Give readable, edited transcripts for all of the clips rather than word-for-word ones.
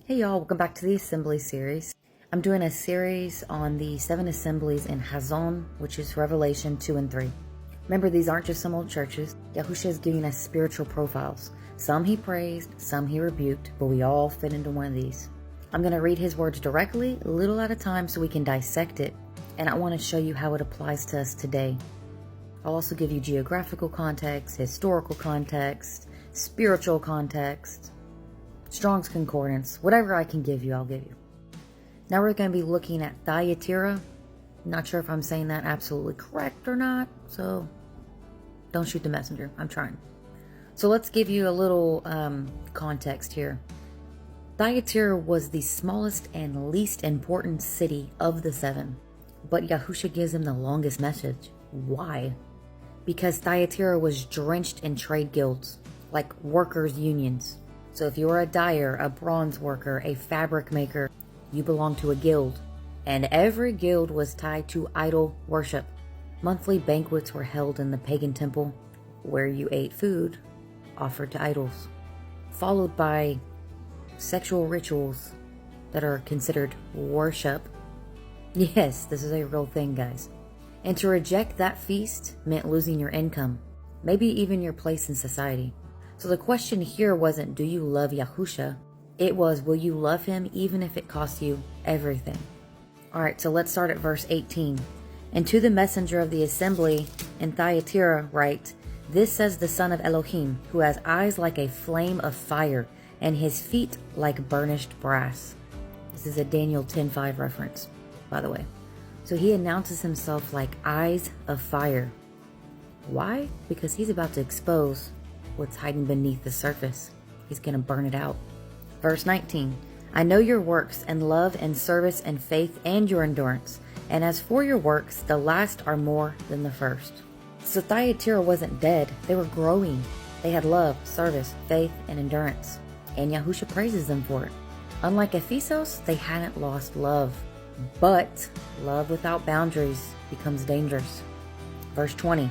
Hey y'all, welcome back to the Assembly series. I'm doing a series on the 7 assemblies in Hazon, which is Revelation 2 and 3. Remember, these aren't just some old churches. Yahusha is giving us spiritual profiles. Some he praised, some he rebuked, but we all fit into one of these. I'm going to read his words directly, a little at a time, so we can dissect it, and I want to show you how it applies to us today. I'll also give you geographical context, historical context, spiritual context, Strong's Concordance, whatever I can give you, I'll give you. Now we're going to be looking at Thuateira. Not sure if I'm saying that absolutely correct or not, so don't shoot the messenger. I'm trying. So let's give you a little context here. Thuateira was the smallest and least important city of the 7, but Yahusha gives him the longest message. Why? Because Thuateira was drenched in trade guilds, like workers' unions. So if you're a dyer, a bronze worker, a fabric maker, you belong to a guild. And every guild was tied to idol worship. Monthly banquets were held in the pagan temple, where you ate food offered to idols, followed by sexual rituals that are considered worship. Yes, this is a real thing, guys. And to reject that feast meant losing your income, maybe even your place in society. So the question here wasn't, do you love Yahusha? It was, will you love him even if it costs you everything? Alright, so let's start at verse 18. And to the messenger of the assembly in Thuateira write, this says the Son of Elohim, who has eyes like a flame of fire, and his feet like burnished brass. This is a Daniel 10:5 reference, by the way. So he announces himself like eyes of fire. Why? Because he's about to expose what's hiding beneath the surface. He's going to burn it out. Verse 19. I know your works and love and service and faith and your endurance. And as for your works, the last are more than the first. So Thuateira wasn't dead. They were growing. They had love, service, faith, and endurance. And Yahusha praises them for it. Unlike Ephesus, they hadn't lost love. But love without boundaries becomes dangerous. Verse 20.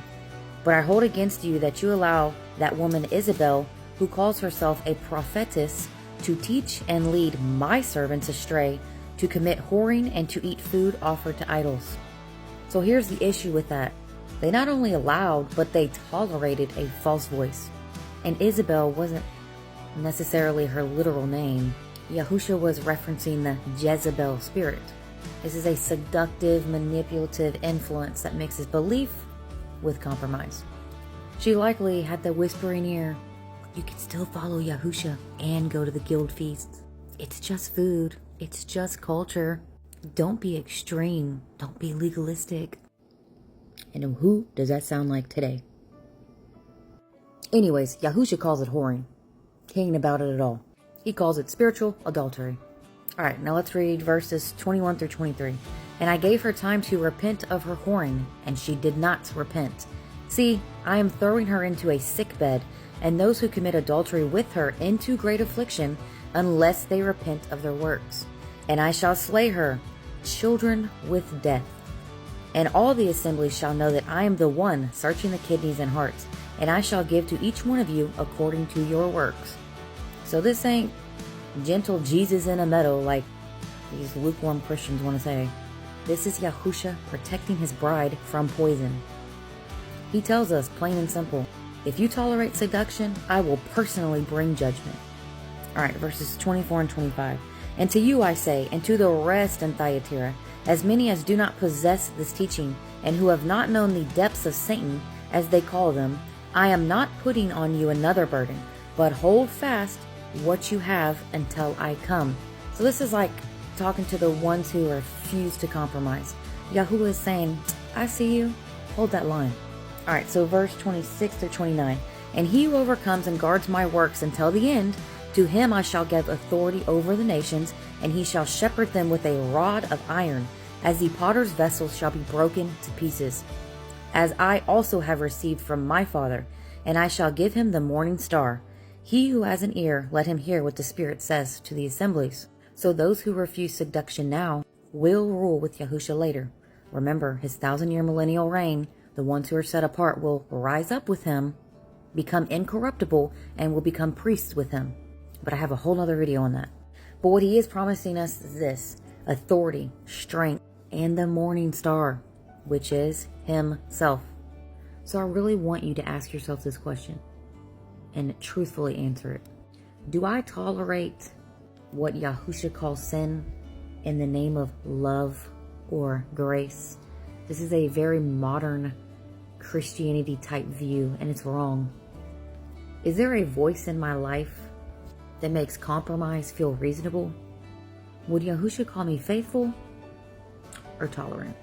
But I hold against you that you allow that woman Jezebel, who calls herself a prophetess, to teach and lead my servants astray, to commit whoring and to eat food offered to idols. So here's the issue with that. They not only allowed, but they tolerated a false voice. And Jezebel wasn't necessarily her literal name. Yahusha was referencing the Jezebel spirit. This is a seductive, manipulative influence that mixes belief with compromise. She likely had the whispering ear, you can still follow Yahusha and go to the guild feasts. It's just food. It's just culture. Don't be extreme. Don't be legalistic. And who does that sound like today? Anyways, Yahusha calls it whoring. He ain't about it at all. He calls it spiritual adultery. Alright, now let's read verses 21 through 23. And I gave her time to repent of her whoring, and she did not repent. See, I am throwing her into a sick bed, and those who commit adultery with her into great affliction, unless they repent of their works. And I shall slay her, children with death. And all the assemblies shall know that I am the one searching the kidneys and hearts, and I shall give to each one of you according to your works. So this ain't gentle Jesus in a meadow like these lukewarm Christians want to say. This is Yahusha protecting his bride from poison. He tells us, plain and simple, if you tolerate seduction, I will personally bring judgment. Alright, verses 24 and 25. And to you I say, and to the rest in Thuateira, as many as do not possess this teaching, and who have not known the depths of Satan, as they call them, I am not putting on you another burden, but hold fast what you have until I come. So this is like talking to the ones who refuse to compromise. Yahuwah is saying, I see you, hold that line. Alright, so verse 26 through 29. And he who overcomes and guards my works until the end, to him I shall give authority over the nations, and he shall shepherd them with a rod of iron, as the potter's vessels shall be broken to pieces. As I also have received from my Father, and I shall give him the morning star. He who has an ear, let him hear what the Spirit says to the assemblies. So those who refuse seduction now will rule with Yahusha later. Remember, his 1,000-year millennial reign, the ones who are set apart will rise up with him, become incorruptible, and will become priests with him. But I have a whole other video on that. But what he is promising us is this: authority, strength, and the morning star, which is himself. So I really want you to ask yourself this question and truthfully answer it. Do I tolerate what Yahusha calls sin in the name of love or grace? This is a very modern Christianity type view, and it's wrong. Is there a voice in my life that makes compromise feel reasonable? Would Yahusha call me faithful or tolerant?